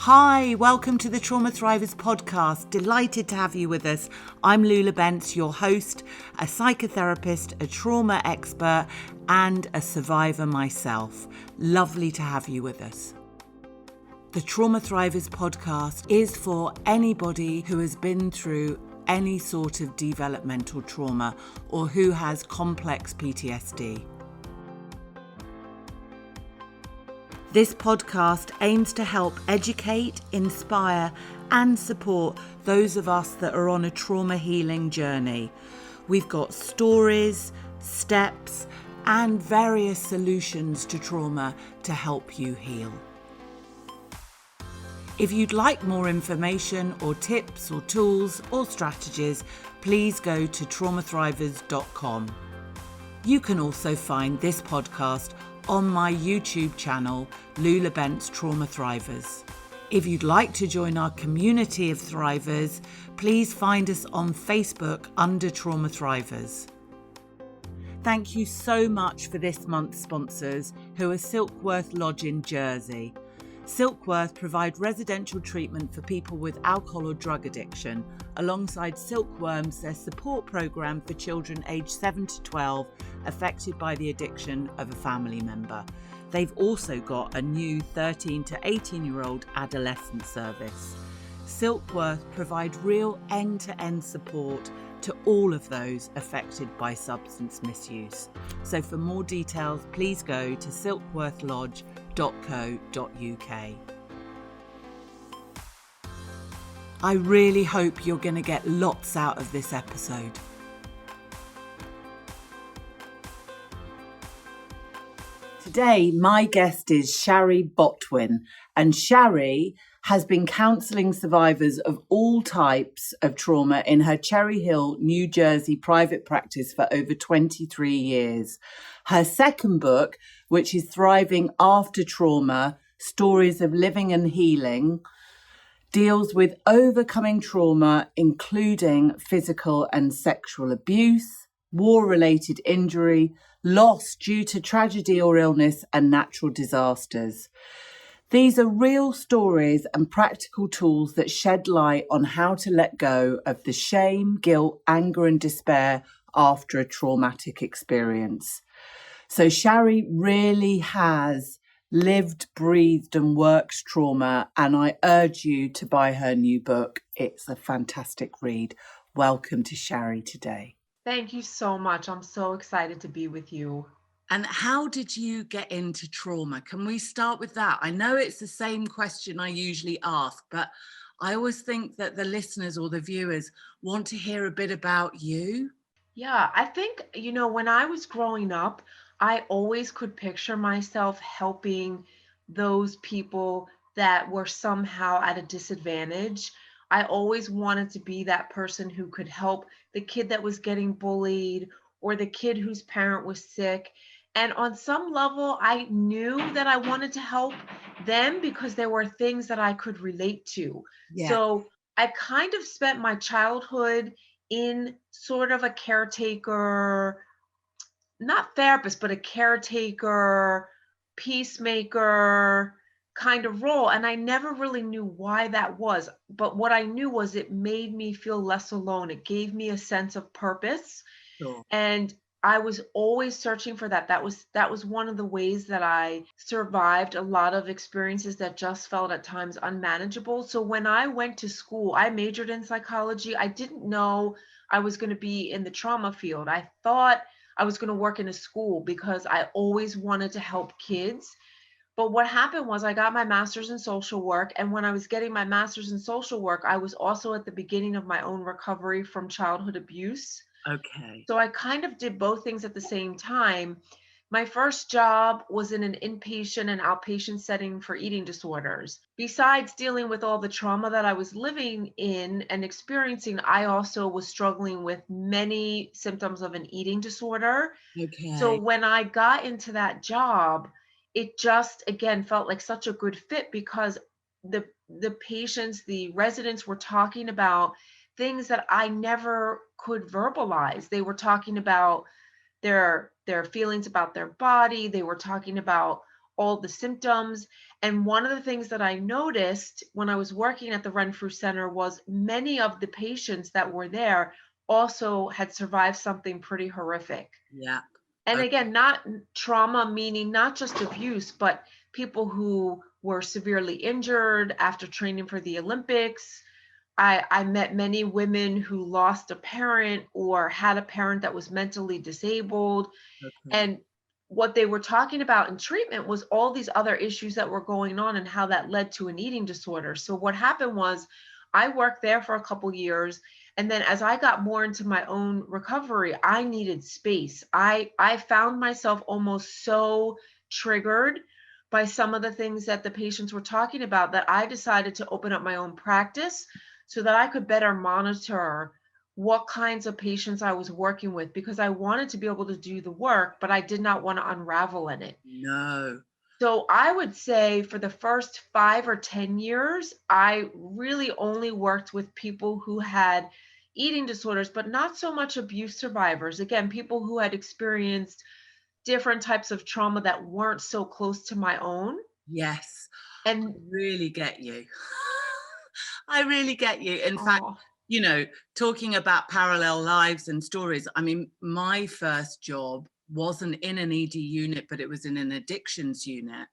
Hi, welcome to the Trauma Thrivers podcast. Delighted to have you with us. I'm Lebentz, your host, a psychotherapist, a trauma expert, and a survivor myself. Lovely to have you with us. The Trauma Thrivers podcast is for anybody who has been through any sort of developmental trauma or who has complex PTSD. This podcast aims to help educate, inspire, and support those of us that are on a trauma healing journey. We've got stories, steps, and various solutions to trauma to help you heal. If you'd like more information or tips or tools or strategies, please go to traumathrivers.com. You can also find this podcast on my YouTube channel, Lebentz Trauma Thrivers. If you'd like to join our community of thrivers, please find us on Facebook under Trauma Thrivers. Thank you so much for this month's sponsors, who are Silkworth Lodge in Jersey. Silkworth provide residential treatment for people with alcohol or drug addiction, alongside Silkworms, their support program for children aged 7 to 12 affected by the addiction of a family member. They've also got a new 13 to 18-year-old adolescent service. Silkworth provide real end-to-end support to all of those affected by substance misuse. So for more details, please go to silkworthlodge.co.uk. I really hope you're going to get lots out of this episode. Today, my guest is Shari Botwin, and Shari has been counselling survivors of all types of trauma in her Cherry Hill, New Jersey private practice for over 23 years. Her second book, which is Thriving After Trauma, Stories of Living and Healing, deals with overcoming trauma, including physical and sexual abuse, war-related injury, loss due to tragedy or illness, and natural disasters. These are real stories and practical tools that shed light on how to let go of the shame, guilt, anger, and despair after a traumatic experience. So Shari really has lived, breathed, and worked trauma, and I urge you to buy her new book. It's a fantastic read. Welcome to Shari today. Thank you so much. I'm so excited to be with you. And how did you get into trauma? Can we start with that? I know it's the same question I usually ask, but I always think that the listeners or the viewers want to hear a bit about you. Yeah, I think, when I was growing up, I always could picture myself helping those people that were somehow at a disadvantage. I always wanted to be that person who could help the kid that was getting bullied or the kid whose parent was sick. And on some level, I knew that I wanted to help them because there were things that I could relate to. Yeah. So I kind of spent my childhood in sort of a caretaker, not therapist, but a caretaker, peacemaker kind of role. And I never really knew why that was. But what I knew was it made me feel less alone. It gave me a sense of purpose. Sure. And I was always searching for that. That was one of the ways that I survived a lot of experiences that just felt at times unmanageable. So when I went to school, I majored in psychology. I didn't know I was going to be in the trauma field. I thought I was going to work in a school because I always wanted to help kids. But what happened was I got my master's in social work. And when I was getting my master's in social work, I was also at the beginning of my own recovery from childhood abuse. Okay. So I kind of did both things at the same time. My first job was in an inpatient and outpatient setting for eating disorders. Besides dealing with all the trauma that I was living in and experiencing, I also was struggling with many symptoms of an eating disorder. Okay. So when I got into that job, it just, again, felt like such a good fit because the patients, the residents were talking about things that I never could verbalize. They were talking about their feelings about their body. They were talking about all the symptoms. And one of the things that I noticed when I was working at the Renfrew Center was many of the patients that were there also had survived something pretty horrific. Yeah. And Okay. again, not trauma, meaning not just abuse, but people who were severely injured after training for the Olympics. I met many women who lost a parent or had a parent that was mentally disabled. Okay. And what they were talking about in treatment was all these other issues that were going on and how that led to an eating disorder. So what happened was I worked there for a couple years, and then as I got more into my own recovery, I needed space. I found myself almost so triggered by some of the things that the patients were talking about that I decided to open up my own practice so that I could better monitor what kinds of patients I was working with, because I wanted to be able to do the work, but I did not want to unravel in it. No. So I would say for the first 5 or 10 years, I really only worked with people who had eating disorders, but not so much abuse survivors. Again, people who had experienced different types of trauma that weren't so close to my own. Yes. I And really get you. I really get you. In fact, oh, you know, talking about parallel lives and stories, I mean, my first job wasn't in an ED unit, but it was in an addictions unit.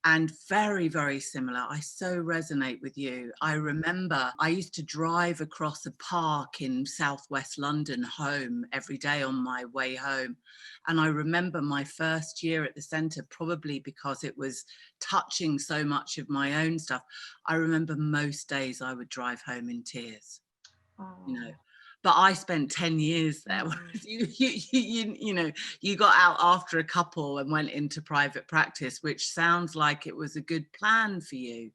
And very, very similar. I so resonate with you. I remember I used to drive across a park in southwest London home every day on my way home. And I remember my first year at the centre, probably because it was touching so much of my own stuff. I remember most days I would drive home in tears, you know. oh, But I spent 10 years there, mm. whereas you know, you got out after a couple and went into private practice, which sounds like it was a good plan for you.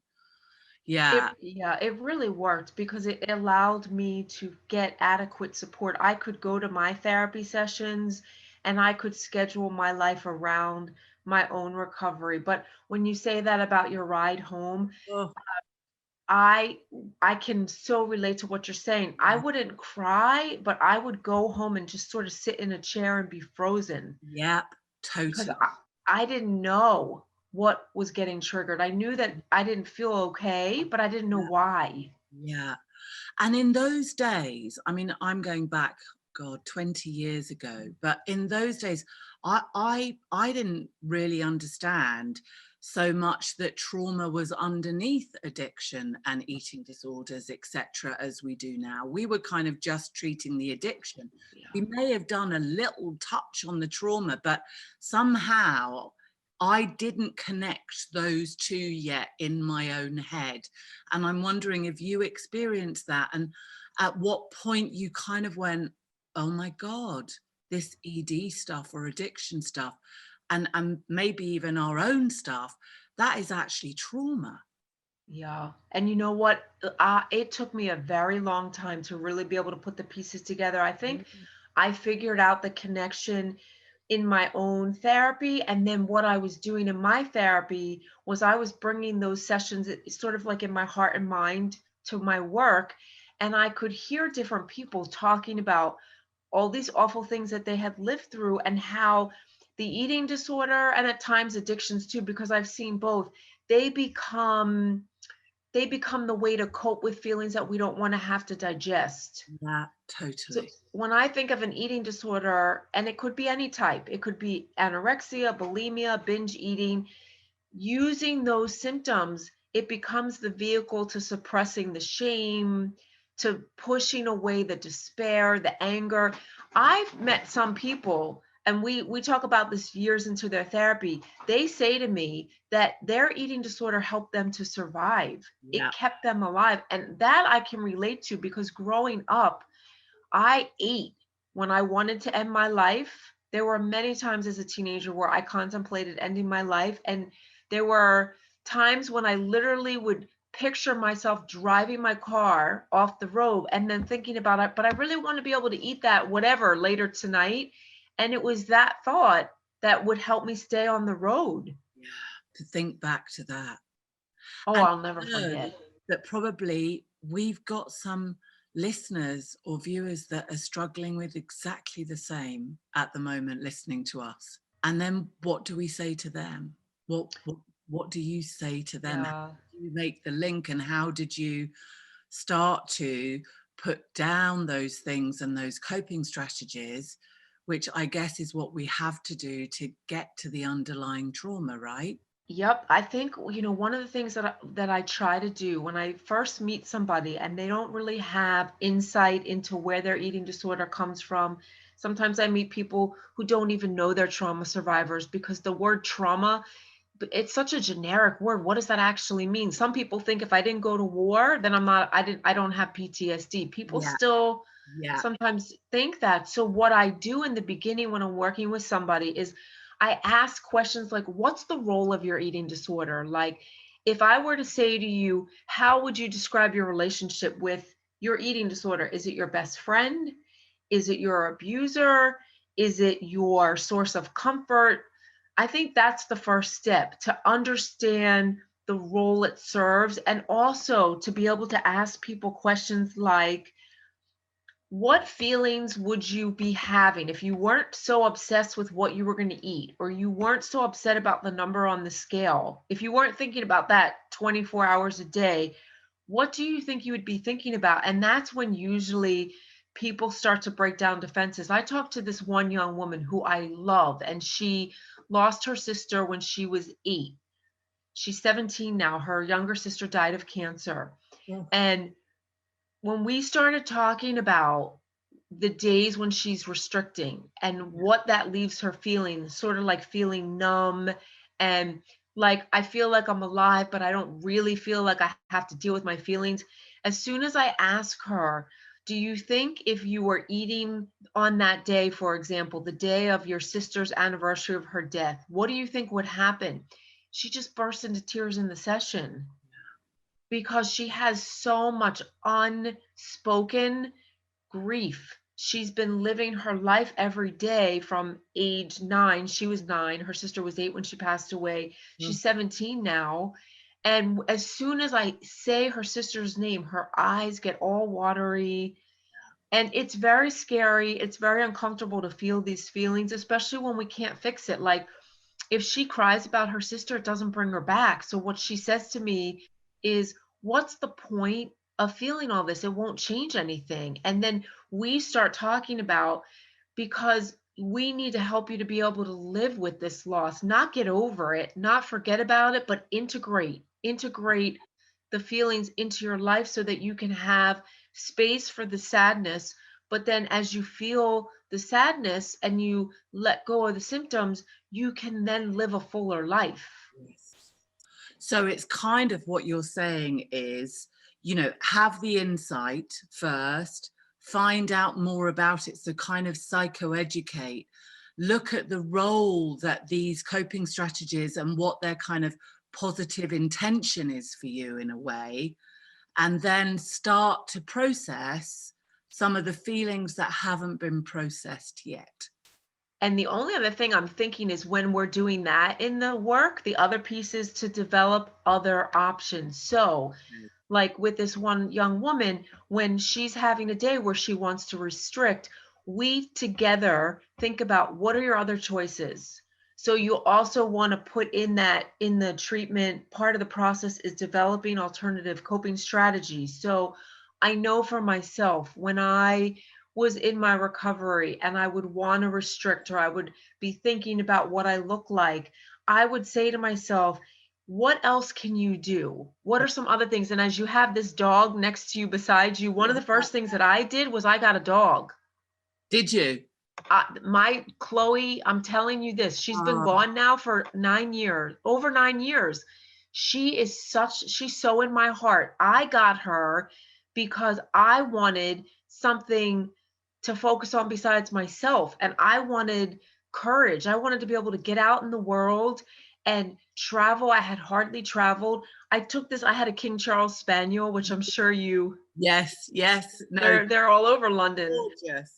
Yeah. It really worked because it allowed me to get adequate support. I could go to my therapy sessions and I could schedule my life around my own recovery. But when you say that about your ride home, Oh, I I can so relate to what you're saying. I yeah. wouldn't cry, but I would go home and just sort of sit in a chair and be frozen Yep, because totally. I didn't know what was getting triggered. I knew that I didn't feel okay, but I didn't know Yeah, why. yeah. And in those days, I mean, I'm going back, God, 20 years ago, but in those days, I didn't really understand so much that trauma was underneath addiction and eating disorders, etc., as we do now. We were kind of just treating the addiction. Yeah. We may have done a little touch on the trauma, but somehow I didn't connect those two yet in my own head. And I'm wondering if you experienced that and at what point you kind of went, oh my God, this ED stuff or addiction stuff, and maybe even our own stuff, that is actually trauma. Yeah. And you know what? It took me a very long time to really be able to put the pieces together. I think I figured out the connection in my own therapy. And then what I was doing in my therapy was I was bringing those sessions sort of like in my heart and mind to my work. And I could hear different people talking about all these awful things that they had lived through and how the eating disorder and at times addictions too, because I've seen both, they become they become the way to cope with feelings that we don't want to have to digest. Yeah, So totally. when I think of an eating disorder, and it could be any type, it could be anorexia, bulimia, binge eating, using those symptoms, it becomes the vehicle to suppressing the shame, to pushing away the despair, the anger. I've met some people, and we talk about this years into their therapy. They say to me that their eating disorder helped them to survive. It Yeah, kept them alive. And that I can relate to because growing up, I ate when I wanted to end my life. There were many times as a teenager where I contemplated ending my life. And there were times when I literally would picture myself driving my car off the road and then thinking about it, but I really want to be able to eat that whatever later tonight. And it was that thought that would help me stay on the road. yeah. To think back to that. Oh, And I'll never know forget. that probably we've got some listeners or viewers that are struggling with exactly the same at the moment listening to us. And then what do we say to them? What what do you say to them? How Yeah. do you make the link, and how did you start to put down those things and those coping strategies, which I guess is what we have to do to get to the underlying trauma, right? Yep, I think, one of the things that I try to do when I first meet somebody and they don't really have insight into where their eating disorder comes from. Sometimes I meet people who don't even know they're trauma survivors, because the word trauma, it's such a generic word. What does that actually mean? Some people think if I didn't go to war, then I don't have PTSD. People Yeah, still yeah, sometimes think that. So what I do in the beginning when I'm working with somebody is I ask questions like, what's the role of your eating disorder? Like, if I were to say to you, how would you describe your relationship with your eating disorder? Is it your best friend? Is it your abuser? Is it your source of comfort? I think that's the first step, to understand the role it serves, and also to be able to ask people questions like, what feelings would you be having if you weren't so obsessed with what you were going to eat, or you weren't so upset about the number on the scale? If you weren't thinking about that 24 hours a day, what do you think you would be thinking about? And that's when usually people start to break down defenses. I talked to this one young woman who I love, and she lost her sister when she was 8. She's 17 now. Her younger sister died of cancer. oh, And when we started talking about the days when she's restricting and what that leaves her feeling, sort of like feeling numb, and like, I feel like I'm alive, but I don't really feel like I have to deal with my feelings. As soon as I ask her, do you think if you were eating on that day, for example, the day of your sister's anniversary of her death, what do you think would happen? She just burst into tears in the session, because she has so much unspoken grief. She's been living her life every day from age 9. She was 9. Her sister was 8 when she passed away. oh, She's 17 now. And as soon as I say her sister's name, her eyes get all watery. And it's very scary. It's very uncomfortable to feel these feelings, especially when we can't fix it. Like, if she cries about her sister, it doesn't bring her back. So what she says to me is, what's the point of feeling all this? It won't change anything. And then we start talking about, because we need to help you to be able to live with this loss, not get over it, not forget about it, but integrate the feelings into your life so that you can have space for the sadness. But then as you feel the sadness and you let go of the symptoms, you can then live a fuller life. yes. So it's kind of what you're saying is, have the insight first, find out more about it. So kind of psychoeducate, look at the role that these coping strategies and what their kind of positive intention is for you in a way, and then start to process some of the feelings that haven't been processed yet. And the only other thing I'm thinking is, when we're doing that in the work, the other piece is to develop other options. So, like with this one young woman, when she's having a day where she wants to restrict, we together think about, what are your other choices? So you also want to put in that, in the treatment part of the process is developing alternative coping strategies. So I know for myself, when I was in my recovery and I would want to restrict, or I would be thinking about what I look like, I would say to myself, what else can you do? What are some other things? And as you have this dog next to you, beside you, one of the first things that I did was I got a dog. Did you? My Chloe, I'm telling you this, she's been Oh, gone now for 9 years, over 9 years. She's so in my heart. I got her because I wanted something to focus on besides myself. And I wanted courage. I wanted to be able to get out in the world and travel. I had hardly traveled. I had a King Charles Spaniel, which I'm sure yes, yes. No, they're all over London. gorgeous.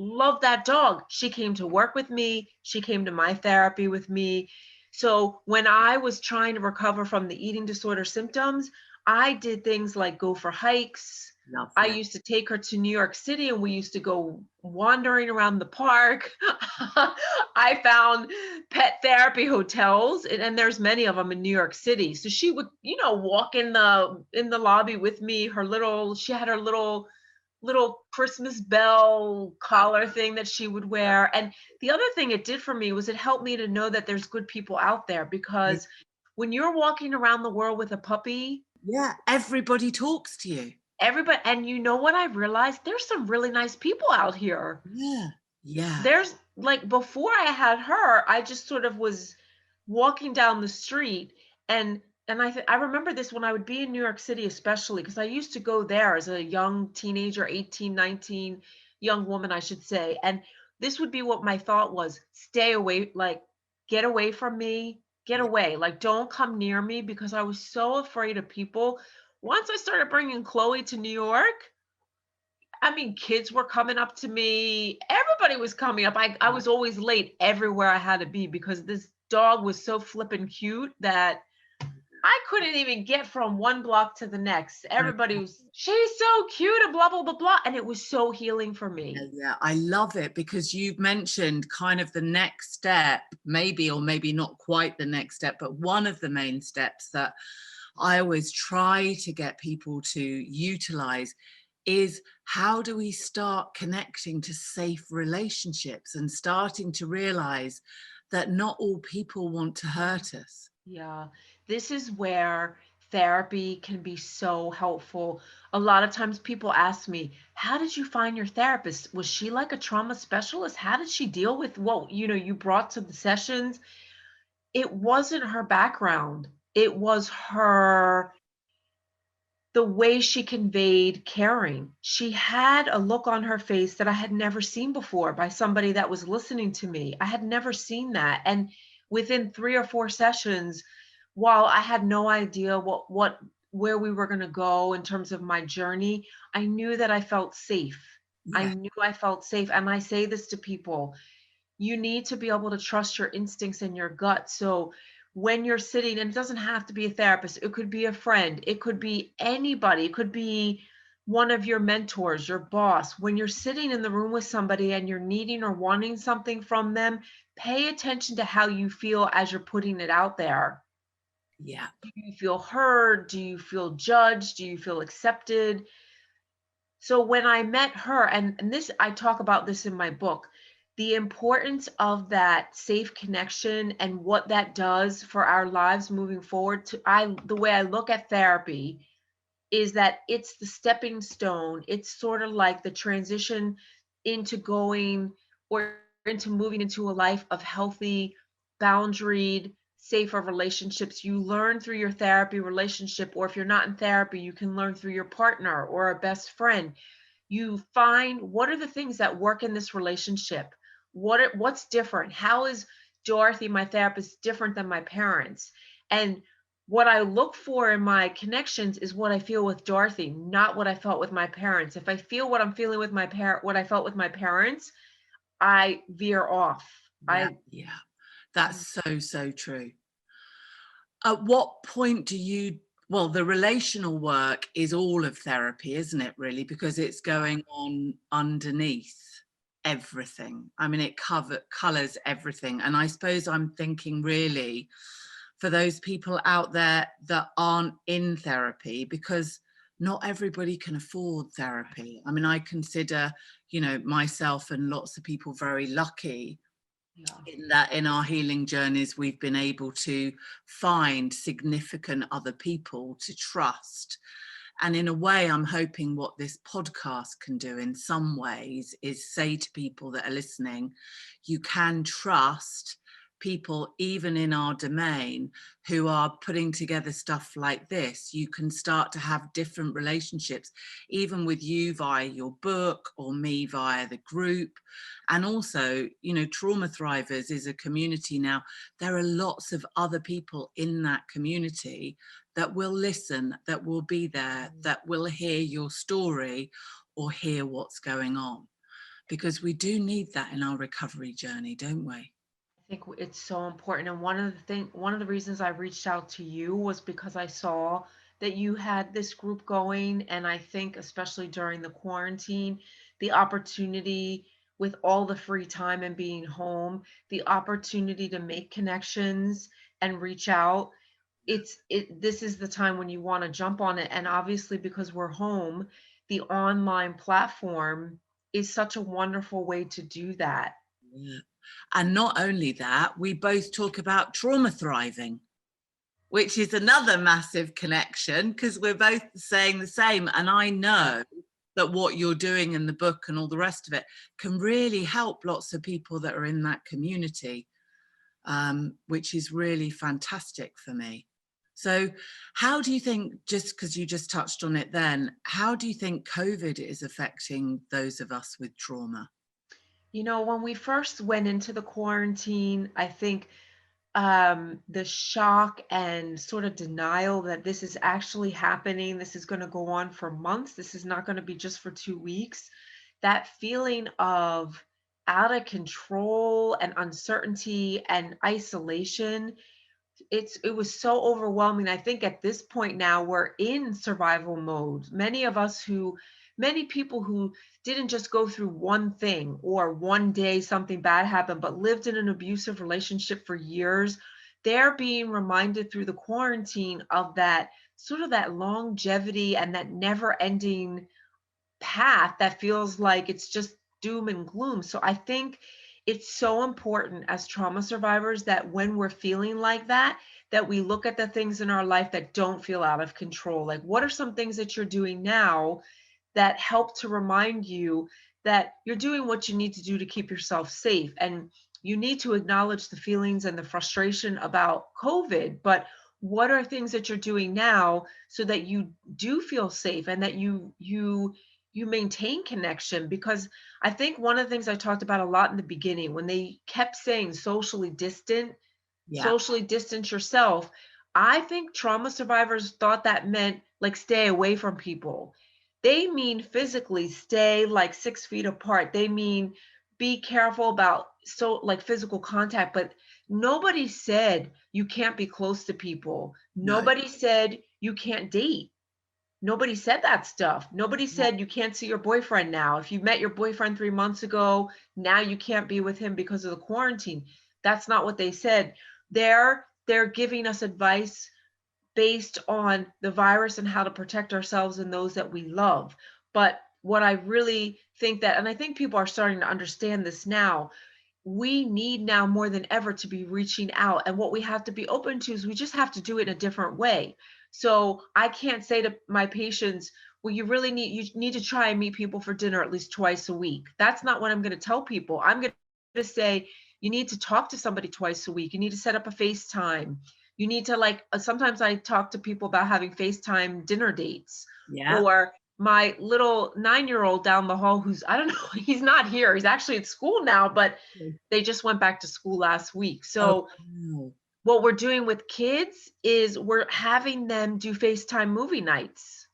Love that dog. She came to work with me. She came to my therapy with me. So when I was trying to recover from the eating disorder symptoms, I did things like go for hikes. I Lovely. used to take her to New York City and we used to go wandering around the park. I found pet therapy hotels and there's many of them in New York City. So she would, walk in the lobby with me. She had her little Christmas bell collar thing that she would wear. And the other thing it did for me was it helped me to know that there's good people out there, Yeah. because when you're walking around the world with a puppy, Yeah, everybody talks to you. everybody, and you know what I realized? There's some really nice people out here. Yeah. Yeah. There's like, before I had her, I just sort of was walking down the street, and I remember this when I would be in New York City, especially because I used to go there as a young teenager, 18, 19, young woman, I should say. And this would be what my thought was: stay away, like, get away from me, get Yeah. away, like, don't come near me, because I was so afraid of people. Once I started bringing Chloe to New York, I mean, kids were coming up to me. Everybody was coming up. I was always late everywhere I had to be because this dog was so flippin' cute that I couldn't even get from one block to the next. Everybody was, she's so cute and blah, blah, blah, blah. And it was so healing for Yeah, me. yeah, I love it because you've mentioned kind of the next step, maybe or maybe not quite the next step, but one of the main steps that I always try to get people to utilize is, how do we start connecting to safe relationships and starting to realize that not all people want to hurt us? Yeah, this is where therapy can be so helpful. A lot of times people ask me, how did you find your therapist? Was she like a trauma specialist? How did she deal with what, you brought to the sessions? It wasn't her background. It was the way she conveyed caring. She had a look on her face that I had never seen before by somebody that was listening to me. I had never seen that. And within 3 or 4 sessions, while I had no idea where we were going to go in terms of my journey, I knew that I felt safe. I Yeah, knew I felt safe. And I say this to people: you need to be able to trust your instincts and your gut. So when you're sitting, and it doesn't have to be a therapist, it could be a friend, it could be anybody, it could be one of your mentors, your boss. When you're sitting in the room with somebody and you're needing or wanting something from them, pay attention to how you feel as you're putting it out there. yeah, Do you feel heard? Do you feel judged? Do you feel accepted? So when I met her, and this, I talk about this in my book, the importance of that safe connection and what that does for our lives moving forward. The way I look at therapy is that it's the stepping stone. It's sort of like the transition into going, or into moving into a life of healthy, boundaried, safer relationships. You learn through your therapy relationship, or if you're not in therapy, you can learn through your partner or a best friend. You find, what are the things that work in this relationship? What's different? How is Dorothy, my therapist, different than my parents? And what I look for in my connections is what I feel with Dorothy, not what I felt with my parents. If I feel what I'm feeling with what I felt with my parents, I veer off. yeah, I yeah. That's so, so true. At what point do you, well, the relational work is all of therapy, isn't it, really? Because it's going on underneath everything. I mean, it colors everything. And I suppose I'm thinking really for those people out there that aren't in therapy, because not everybody can afford therapy. I mean, I consider, myself and lots of people very lucky Yeah. in that in our healing journeys we've been able to find significant other people to trust. And in a way, I'm hoping what this podcast can do in some ways is say to people that are listening, you can trust people even in our domain who are putting together stuff like this. You can start to have different relationships, even with you via your book or me via the group. And also, Trauma Thrivers is a community now. There are lots of other people in that community that will listen, that will be there, that will hear your story or hear what's going on. Because we do need that in our recovery journey, don't we? I think it's so important. And one of the reasons I reached out to you was because I saw that you had this group going. And I think, especially during the quarantine, the opportunity with all the free time and being home, the opportunity to make connections and reach out. This is the time when you want to jump on it. And obviously, because we're home, the online platform is such a wonderful way to do that. Yeah. And not only that, we both talk about trauma thriving, which is another massive connection because we're both saying the same. And I know that what you're doing in the book and all the rest of it can really help lots of people that are in that community, which is really fantastic for me. So how do you think, just because you just touched on it then, how do you think COVID is affecting those of us with trauma? You know, when we first went into the quarantine, I think the shock and sort of denial that this is actually happening, this is going to go on for months, this is not going to be just for 2 weeks, that feeling of out of control and uncertainty and isolation, it was so overwhelming. I think at this point now we're in survival mode. Many people who didn't just go through one thing or one day something bad happened, but lived in an abusive relationship for years, they're being reminded through the quarantine of that sort of that longevity and that never ending path that feels like it's just doom and gloom. So I think it's so important as trauma survivors that when we're feeling like that we look at the things in our life that don't feel out of control. Like, what are some things that you're doing now that help to remind you that you're doing what you need to do to keep yourself safe? And you need to acknowledge the feelings and the frustration about COVID, but what are things that you're doing now so that you do feel safe and that you maintain connection? Because I think one of the things I talked about a lot in the beginning, when they kept saying Yeah, socially distance yourself, I think trauma survivors thought that meant like stay away from people. They mean physically stay like 6 feet apart. They mean be careful about so like physical contact, but nobody said you can't be close to people. no. Nobody said you can't date. Nobody said that stuff. Nobody said you can't see your boyfriend now. If you met your boyfriend 3 months ago, now you can't be with him because of the quarantine. That's not what they said. They're giving us advice based on the virus and how to protect ourselves and those that we love. But what I really think that, and I think people are starting to understand this now, we need now more than ever to be reaching out. And what we have to be open to is we just have to do it in a different way. So I can't say to my patients, well, you need to try and meet people for dinner at least twice a week. That's not what I'm going to tell people. I'm going to say, you need to talk to somebody twice a week. You need to set up a FaceTime. You need to sometimes I talk to people about having FaceTime dinner dates, Yeah. or my little 9-year-old down the hall who's, I don't know, he's not here. He's actually at school now, but they just went back to school last week. Oh, So wow. what we're doing with kids is we're having them do FaceTime movie nights.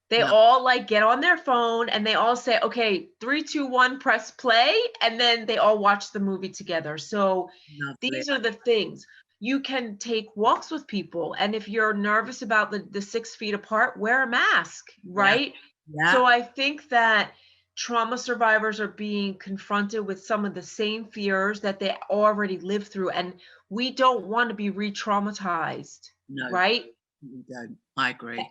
They all like get on their phone and they all say, okay, 3, 2, 1, press play. And then they all watch the movie together. So Lovely. these are the things. You can take walks with people. And if you're nervous about the 6 feet apart, wear a mask, Yeah, right? yeah, So I think that trauma survivors are being confronted with some of the same fears that they already lived through. And we don't want to be re-traumatized, no, right? you don't. I agree.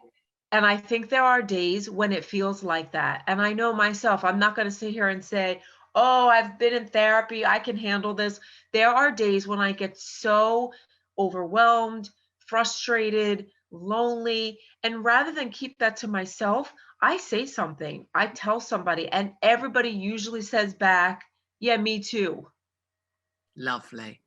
And I think there are days when it feels like that. And I know myself, I'm not going to sit here and say, oh, I've been in therapy, I can handle this. There are days when I get so overwhelmed, frustrated, lonely. And rather than keep that to myself, I say something, I tell somebody, and everybody usually says back, yeah, me too. Lovely.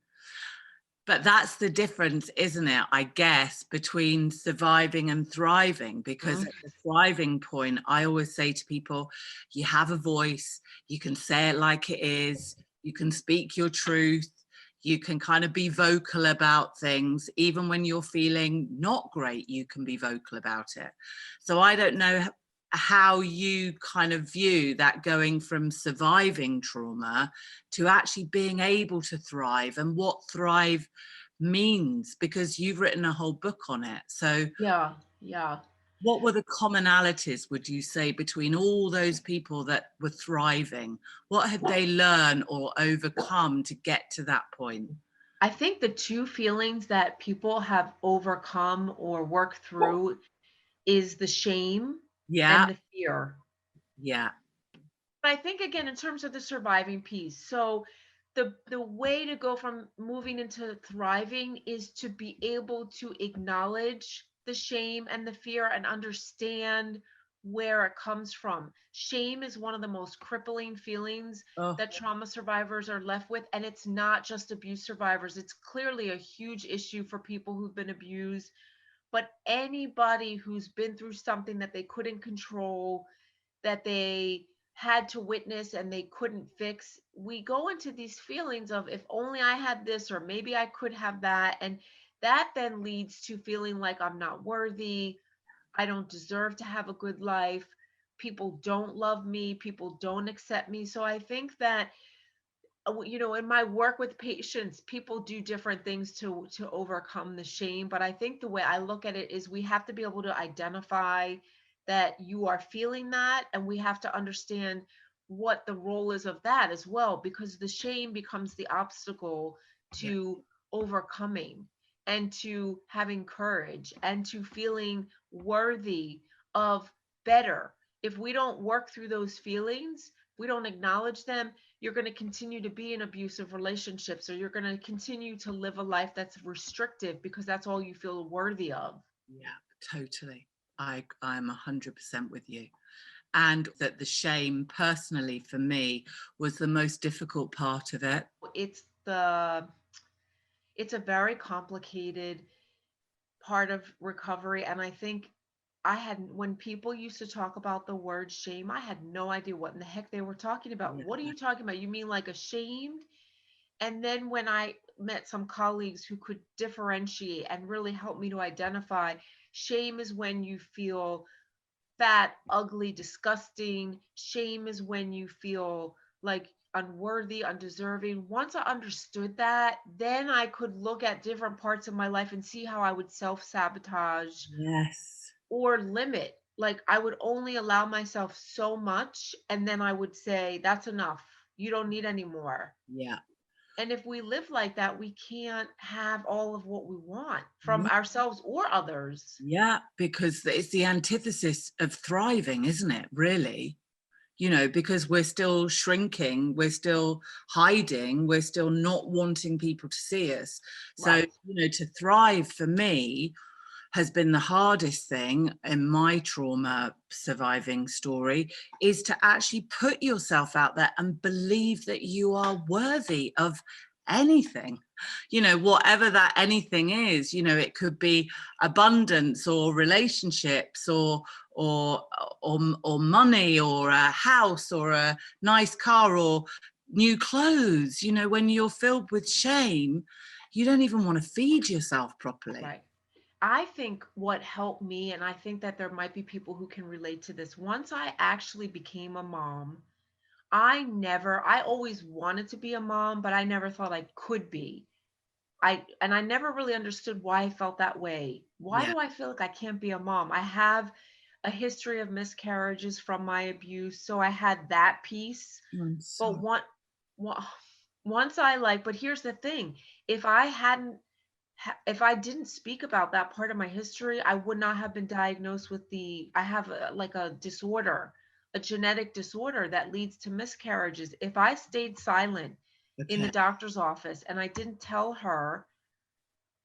But that's the difference, isn't it? I guess, between surviving and thriving, because Mm. at the thriving point, I always say to people, you have a voice, you can say it like it is, you can speak your truth, you can kind of be vocal about things. Even when you're feeling not great, you can be vocal about it. So I don't know how you kind of view that, going from surviving trauma to actually being able to thrive, and what thrive means, because you've written a whole book on it. So Yeah. Yeah. What were the commonalities, would you say, between all those people that were thriving? What had they learned or overcome to get to that point? I think the two feelings that people have overcome or worked through is the shame Yeah, and the fear. yeah, But I think again in terms of the surviving piece, so the way to go from moving into thriving is to be able to acknowledge the shame and the fear and understand where it comes from. Shame is one of the most crippling feelings oh, that trauma survivors are left with, and it's not just abuse survivors. It's clearly a huge issue for people who've been abused, but anybody who's been through something that they couldn't control, that they had to witness and they couldn't fix, we go into these feelings of if only I had this or maybe I could have that. And that then leads to feeling like I'm not worthy. I don't deserve to have a good life. People don't love me. People don't accept me. So I think that in my work with patients, people do different things to overcome the shame, but I think the way I look at it is we have to be able to identify that you are feeling that, and we have to understand what the role is of that as well, because the shame becomes the obstacle yeah, to overcoming and to having courage and to feeling worthy of better. If we don't work through those feelings, we don't acknowledge them, you're going to continue to be in abusive relationships, or you're going to continue to live a life that's restrictive because that's all you feel worthy of. yeah, totally. I'm 100% with you. And that the shame, personally, for me, was the most difficult part of it. It's the it's a very complicated part of recovery, and I think I had when people used to talk about the word shame, I had no idea what in the heck they were talking about. Yeah, What are you talking about? You mean like ashamed? And then when I met some colleagues who could differentiate and really help me to identify, shame is when you feel fat, ugly, disgusting. Shame is when you feel like unworthy, undeserving. Once I understood that, then I could look at different parts of my life and see how I would self sabotage yes, or limit. Like I would only allow myself so much, and then I would say, that's enough. You don't need any more. yeah. And if we live like that, we can't have all of what we want from No, ourselves or others. yeah, because it's the antithesis of thriving, isn't it? Really, because we're still shrinking, we're still hiding, we're still not wanting people to see us. So, Right. to thrive for me has been the hardest thing in my trauma surviving story, is to actually put yourself out there and believe that you are worthy of anything, whatever that anything is. It could be abundance or relationships or or money or a house or a nice car or new clothes. When you're filled with shame, you don't even want to feed yourself properly. Right. I think what helped me, and I think that there might be people who can relate to this, once I actually became a mom, I always wanted to be a mom, but I never thought I could be. I never really understood why I felt that way. Why Yeah, do I feel like I can't be a mom? I have a history of miscarriages from my abuse, so I had that piece. I'm But sorry. one- once I like, but here's the thing: if I hadn't if I didn't speak about that part of my history, I would not have been diagnosed with I have like a disorder, a genetic disorder that leads to miscarriages. If I stayed silent in the Okay. doctor's office and I didn't tell her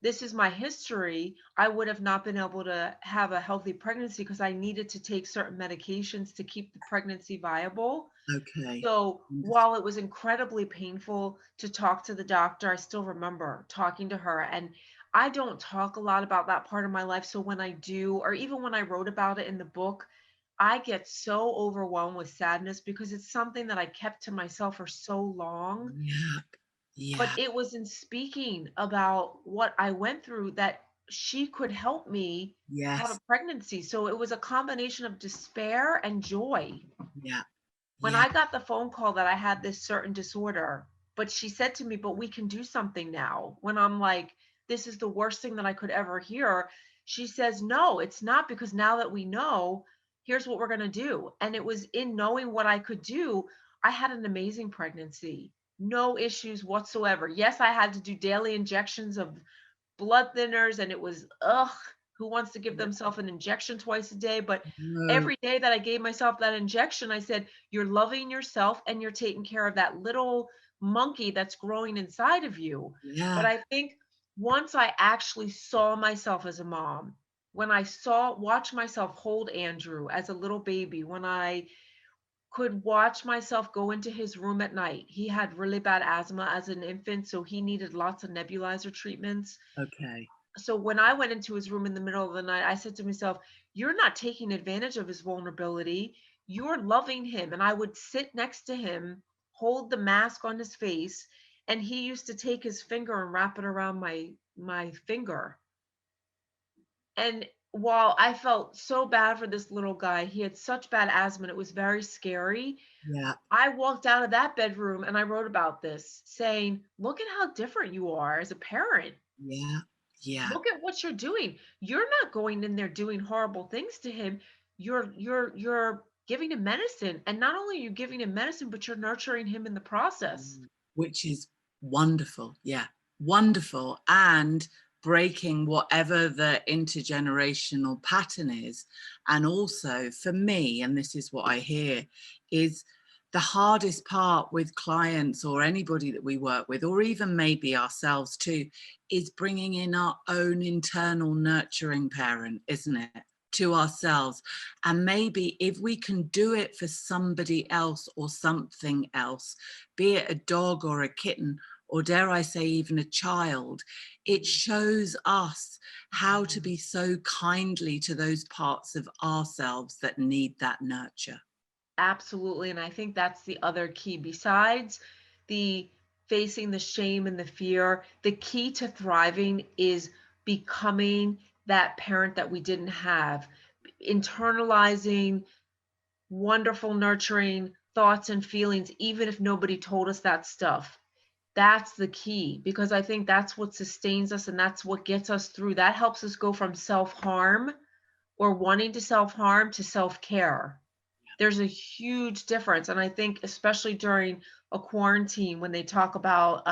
this is my history, I would have not been able to have a healthy pregnancy because I needed to take certain medications to keep the pregnancy viable. Okay. So while it was incredibly painful to talk to the doctor, I still remember talking to her. And I don't talk a lot about that part of my life. So when I do, or even when I wrote about it in the book, I get so overwhelmed with sadness because it's something that I kept to myself for so long. Yeah. But Yeah. it was in speaking about what I went through that she could help me have Yes. a pregnancy. So it was a combination of despair and joy. Yeah. When Yeah. I got the phone call that I had this certain disorder, but she said to me, but we can do something now. When I'm like, this is the worst thing that I could ever hear. She says, no, it's not, because now that we know, here's what we're going to do. And it was in knowing what I could do. I had an amazing pregnancy, no issues whatsoever. Yes, I had to do daily injections of blood thinners, and it was, who wants to give themselves an injection twice a day? But No. every day that I gave myself that injection, I said, you're loving yourself and you're taking care of that little monkey that's growing inside of you. But Yeah. I think once I actually saw myself as a mom, when I watch myself hold Andrew as a little baby, when I could watch myself go into his room at night. He had really bad asthma as an infant, so he needed lots of nebulizer treatments. Okay. So when I went into his room in the middle of the night, I said to myself, you're not taking advantage of his vulnerability. You're loving him. And I would sit next to him, hold the mask on his face, and he used to take his finger and wrap it around my finger. And while I felt so bad for this little guy, he had such bad asthma, and it was very scary. Yeah. I walked out of that bedroom and I wrote about this, saying, look at how different you are as a parent. Yeah. Yeah. Look at what you're doing. You're not going in there doing horrible things to him. You're giving him medicine. And not only are you giving him medicine, but you're nurturing him in the process. Which is wonderful. Yeah. Wonderful. And breaking whatever the intergenerational pattern is. And also for me, and this is what I hear, is the hardest part with clients or anybody that we work with, or even maybe ourselves too, is bringing in our own internal nurturing parent, isn't it? To ourselves. And maybe if we can do it for somebody else or something else, be it a dog or a kitten, or dare I say, even a child, it shows us how to be so kindly to those parts of ourselves that need that nurture. Absolutely. And I think that's the other key. Besides the facing the shame and the fear, the key to thriving is becoming that parent that we didn't have, internalizing wonderful, nurturing thoughts and feelings, even if nobody told us that stuff. That's the key, because I think that's what sustains us and that's what gets us through. That helps us go from self harm or wanting to self harm to self care. There's a huge difference. And I think, especially during a quarantine, when they talk about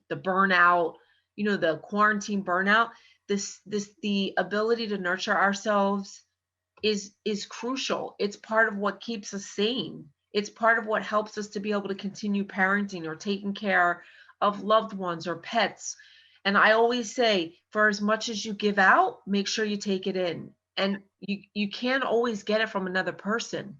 the burnout, the quarantine burnout, the ability to nurture ourselves is crucial. It's part of what keeps us sane. It's part of what helps us to be able to continue parenting or taking care of loved ones or pets. And I always say, for as much as you give out, make sure you take it in. And you can't always get it from another person.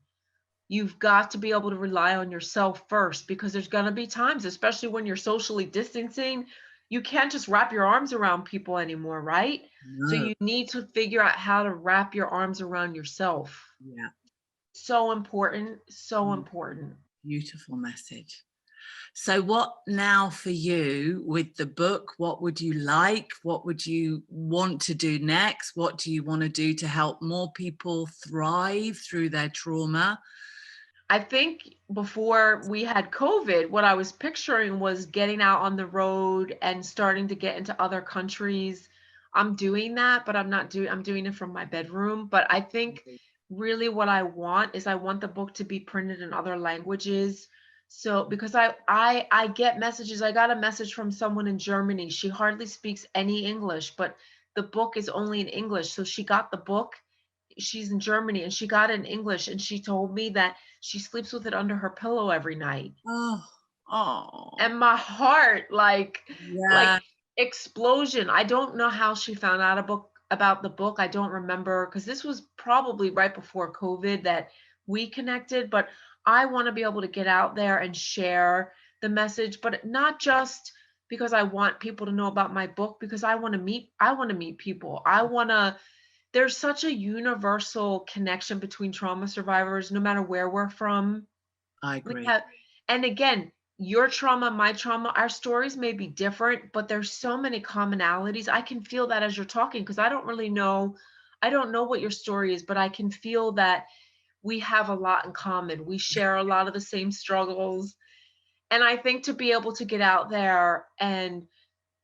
You've got to be able to rely on yourself first, because there's going to be times, especially when you're socially distancing, you can't just wrap your arms around people anymore, right? So No. you need to figure out how to wrap your arms around yourself. Yeah. So important, so important. Beautiful message. So what now for you with the book? What would you like? What would you want to do next? What do you want to do to help more people thrive through their trauma? I think before we had COVID, what I was picturing was getting out on the road and starting to get into other countries. I'm doing that, but I'm doing it from my bedroom. But I think really what I want is I want the book to be printed in other languages. So because I get messages. I got a message from someone in Germany. She hardly speaks any English, but the book is only in English. So she got the book. She's in Germany and she got it in English, and she told me that she sleeps with it under her pillow every night. Oh, oh, And my heart, like yeah. explosion. I don't know how she found out about the book. I don't remember, because this was probably right before COVID that we connected. But I want to be able to get out there and share the message, but not just because I want people to know about my book, because I want to meet people. There's such a universal connection between trauma survivors, no matter where we're from. I We agree. have, and again, your trauma, my trauma, our stories may be different, but there's so many commonalities. I can feel that as you're talking, because I don't know what your story is, but I can feel that we have a lot in common. We share a lot of the same struggles. And I think to be able to get out there and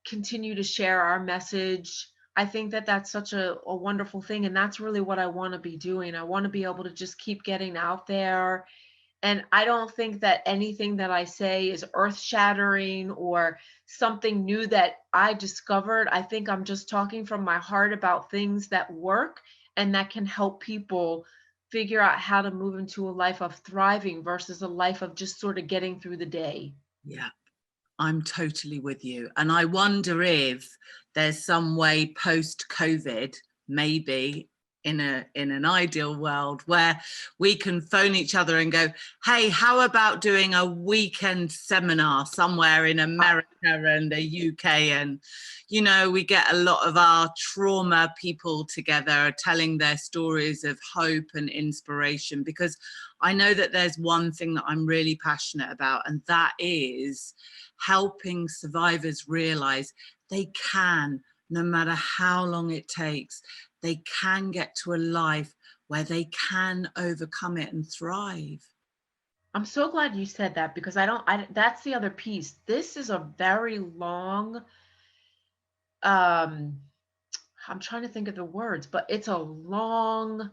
continue to share our message I think that that's such a wonderful thing. And that's really what I want to be doing. I want to be able to just keep getting out there. And I don't think that anything that I say is earth shattering or something new that I discovered. I think I'm just talking from my heart about things that work and that can help people figure out how to move into a life of thriving versus a life of just sort of getting through the day. Yeah, I'm totally with you. And I wonder if there's some way post COVID, maybe in an ideal world, where we can phone each other and go, hey, how about doing a weekend seminar somewhere in America and the UK? And, you know, we get a lot of our trauma people together telling their stories of hope and inspiration, because I know that there's one thing that I'm really passionate about, and that is helping survivors realize they can, no matter how long it takes, they can get to a life where they can overcome it and thrive. I'm so glad you said that because that's the other piece. This is a very long, um, I'm trying to think of the words, but it's a long,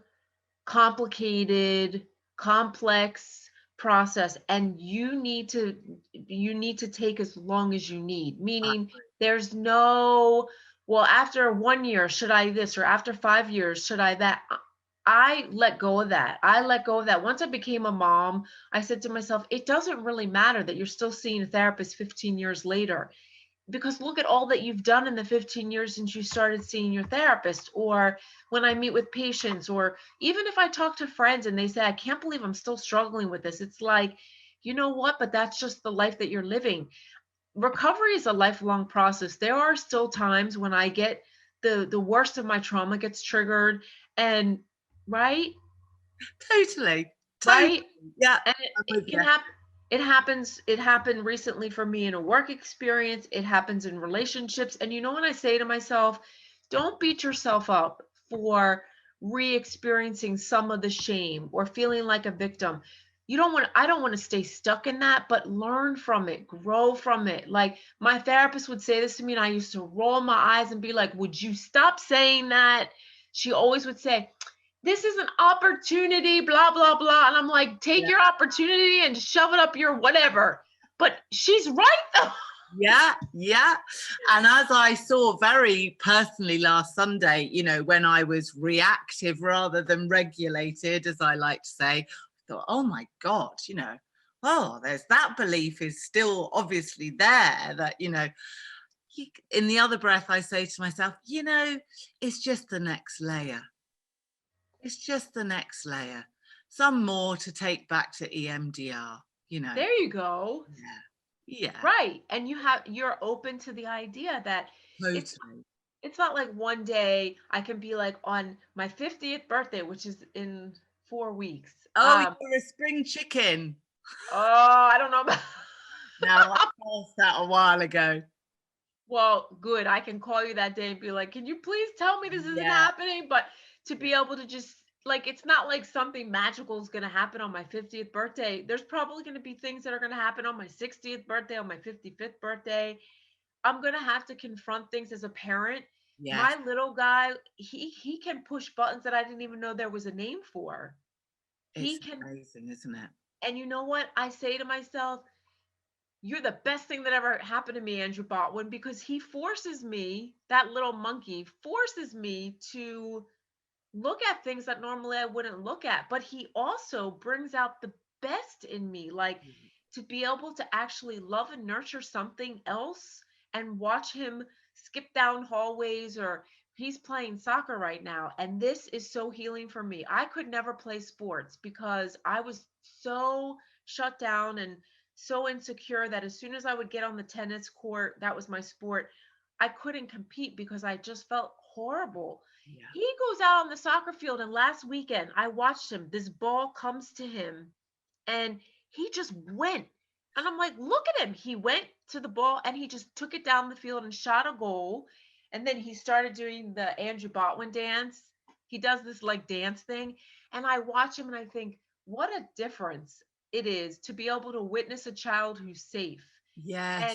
complicated, complex process. And you need to take as long as you need, meaning there's no, well, after 1 year, should I this, or after 5 years, should I that? I let go of that. I let go of that. Once I became a mom, I said to myself, it doesn't really matter that you're still seeing a therapist 15 years later, because look at all that you've done in the 15 years since you started seeing your therapist. Or when I meet with patients, or even if I talk to friends and they say, I can't believe I'm still struggling with this. It's like, you know what? But that's just the life that you're living. Recovery is a lifelong process. There are still times when I get the worst of my trauma gets triggered, and right, Totally, totally. right. Yeah, And I'm it with can you. happen. It happened recently for me in a work experience. It happens in relationships. And you know, when I say to myself, don't beat yourself up for re-experiencing some of the shame or feeling like a victim. I don't want to stay stuck in that, but learn from it, grow from it. Like my therapist would say this to me, and I used to roll my eyes and be like, would you stop saying that? She always would say, this is an opportunity, blah, blah, blah. And I'm like, take your opportunity and shove it up your whatever. But she's right though. Yeah, yeah. And as I saw very personally last Sunday, you know, when I was reactive rather than regulated, as I like to say, I thought, oh my God, you know, oh, there's that belief is still obviously there, that, you know, in the other breath, I say to myself, you know, it's just the next layer. It's just the next layer. Some more to take back to EMDR, you know. There you go. Yeah. Yeah. Right. And you're open to the idea that it's Totally. it's not like one day I can be like on my 50th birthday, which is in 4 weeks. Oh, you're a spring chicken. I don't know about No, I passed that a while ago. well, good. I can call you that day and be like, can you please tell me this isn't Yeah. happening? But to be able to just like, it's not like something magical is going to happen on my 50th birthday. There's probably going to be things that are going to happen on my 60th birthday, on my 55th birthday. I'm going to have to confront things as a parent. Yes. My little guy, he can push buttons that I didn't even know there was a name for. He It's can, amazing, isn't it? and you know what? I say to myself, you're the best thing that ever happened to me, Andrew Botwin, because he forces me, that little monkey forces me to look at things that normally I wouldn't look at. But he also brings out the best in me, like to be able to actually love and nurture something else and watch him skip down hallways, or he's playing soccer right now. And this is so healing for me. I could never play sports because I was so shut down and so insecure that as soon as I would get on the tennis court, that was my sport, I couldn't compete because I just felt horrible. Yeah. He goes out on the soccer field, and last weekend I watched him. This ball comes to him and he just went. And I'm like, look at him. He went to the ball and he just took it down the field and shot a goal. And then he started doing the Andrew Botwin dance. He does this like dance thing. And I watch him and I think, what a difference it is to be able to witness a child who's safe. And Yes.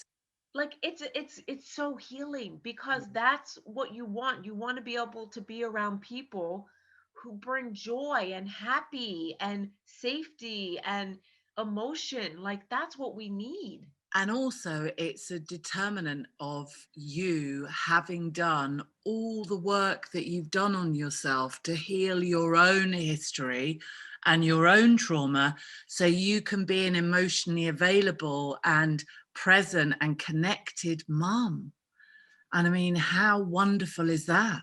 like it's so healing, because that's what you want. You want to be able to be around people who bring joy and happy and safety and emotion. Like that's what we need. And also, it's a determinant of you having done all the work that you've done on yourself to heal your own history and your own trauma, so you can be an emotionally available and present and connected mum. And I mean, how wonderful is that?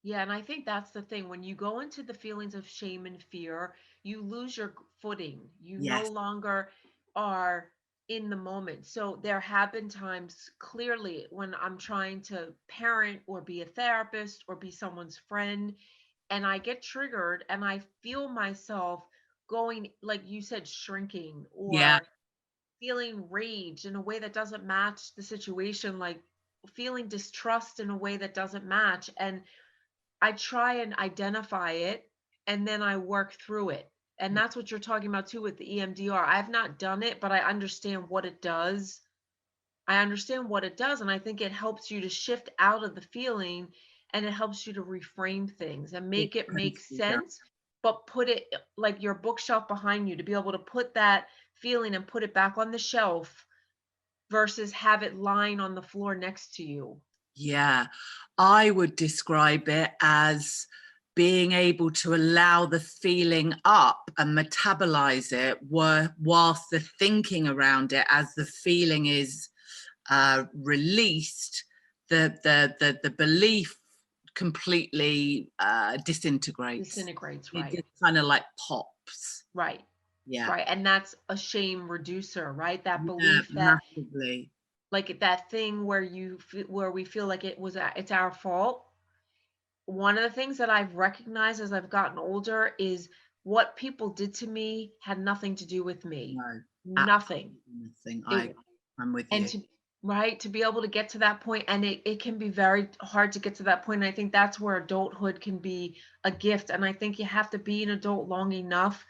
Yeah, and I think that's the thing. When you go into the feelings of shame and fear, you lose your footing. You no Yes. longer are in the moment. So there have been times clearly when I'm trying to parent or be a therapist or be someone's friend, and I get triggered and I feel myself going, like you said, shrinking, Yeah. or feeling rage in a way that doesn't match the situation, like feeling distrust in a way that doesn't match. And I try and identify it, and then I work through it. And that's what you're talking about too with the EMDR. I've not done it, but I understand what it does. I understand what it does. And I think it helps you to shift out of the feeling, and it helps you to reframe things and It make it make totally does. sense, but put it like your bookshelf behind you, to be able to put that feeling and put it back on the shelf versus have it lying on the floor next to you. Yeah, I would describe it as being able to allow the feeling up and metabolize it whilst the thinking around it as the feeling is released, the belief completely disintegrates. Disintegrates, It right? just kind of like pops. Right. Yeah. Right. And that's a shame reducer, right? That Yeah, belief that, massively. like that thing where where we feel like it's our fault. One of the things that I've recognized as I've gotten older is what people did to me had nothing to do with me. No, Nothing. absolutely nothing. It I'm with and you. to right, to be able to get to that point, and it can be very hard to get to that point. And I think that's where adulthood can be a gift. And I think you have to be an adult long enough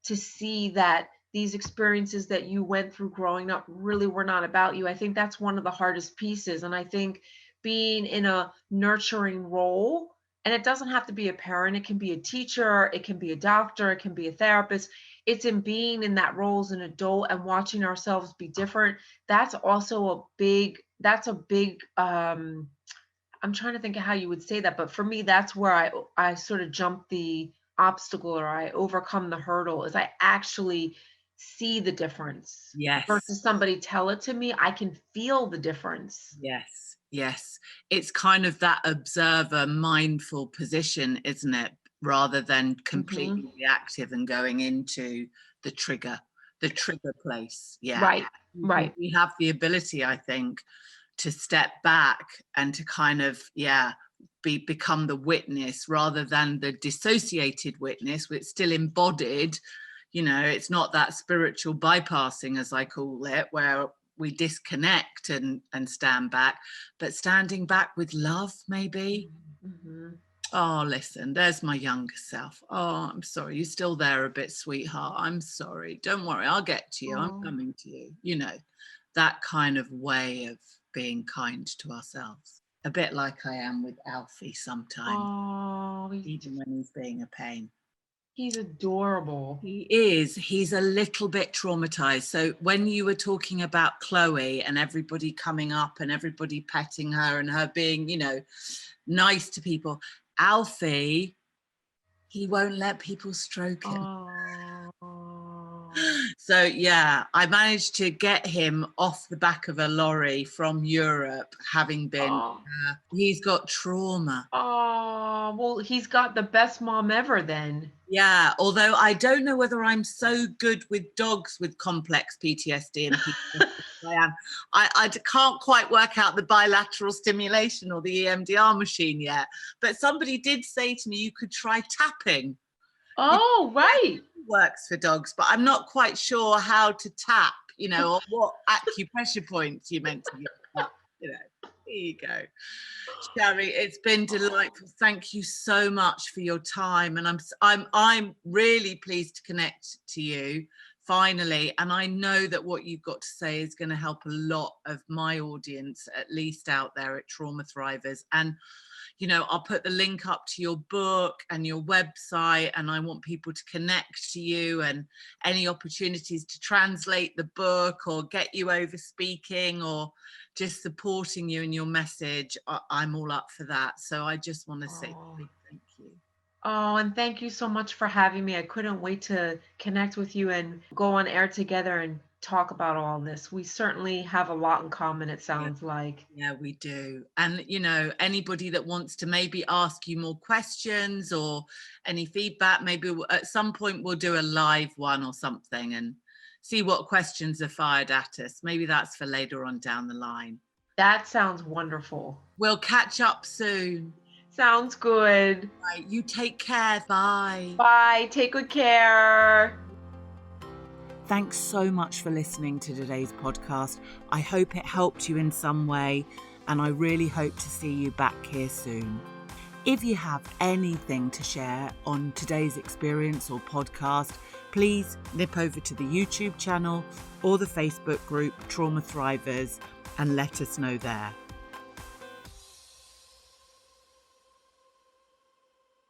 to see that these experiences that you went through growing up really were not about you. I think that's one of the hardest pieces. And I think being in a nurturing role, and it doesn't have to be a parent, it can be a teacher, it can be a doctor, it can be a therapist. It's in being in that role as an adult and watching ourselves be different. That's also that's a big I'm trying to think of how you would say that, but for me, that's where I sort of jump the obstacle, or I overcome the hurdle, is I actually see the difference Yes. versus somebody tell it to me. I can feel the difference. Yes, yes. It's kind of that observer, mindful position, isn't it? Rather than Hmm. completely reactive and going into the trigger place. Yeah. Right, right. We have the ability, I think, to step back and to kind of, yeah, become the witness rather than the dissociated witness, which still embodied. It's not that spiritual bypassing, as I call it, where we disconnect and stand back, but standing back with love, maybe. Hmm. Oh, listen, there's my younger self. Oh, I'm sorry, you're still there a bit, sweetheart. I'm sorry, don't worry, I'll get to you. I'm Oh, coming to you. That kind of way of being kind to ourselves, a bit like I am with Alfie sometimes, oh, even when he's being a pain. he's adorable. He's a little bit traumatized. So when you were talking about Chloe and everybody coming up and everybody petting her and her being, nice to people, Alfie, he won't let people stroke him. Oh, So yeah, I managed to get him off the back of a lorry from Europe, having been, oh, he's got trauma. oh. Well, he's got the best mom ever then. Yeah, although I don't know whether I'm so good with dogs with complex PTSD and PTSD as I am. I can't quite work out the bilateral stimulation or the EMDR machine yet. But somebody did say to me, you could try tapping. Oh, right. Works for dogs, but I'm not quite sure how to tap, or what acupressure points you meant to use. But, there you go. Shari, it's been delightful. Thank you so much for your time, and I'm really pleased to connect to you. finally, and I know that what you've got to say is going to help a lot of my audience, at least out there at Trauma Thrivers. And I'll put the link up to your book and your website, and I want people to connect to you, and any opportunities to translate the book or get you over speaking or just supporting you in your message. I'm all up for that. So I just want to say a big thank you. Oh, and thank you so much for having me. I couldn't wait to connect with you and go on air together and talk about all this. We certainly have a lot in common, it sounds like. Yeah, we do. And, anybody that wants to maybe ask you more questions or any feedback, maybe at some point we'll do a live one or something and see what questions are fired at us. Maybe that's for later on down the line. That sounds wonderful. We'll catch up soon. Sounds good. Right, you take care. Bye. Bye. Take good care. Thanks so much for listening to today's podcast. I hope it helped you in some way, and I really hope to see you back here soon. If you have anything to share on today's experience or podcast, please nip over to the YouTube channel or the Facebook group Trauma Thrivers and let us know there.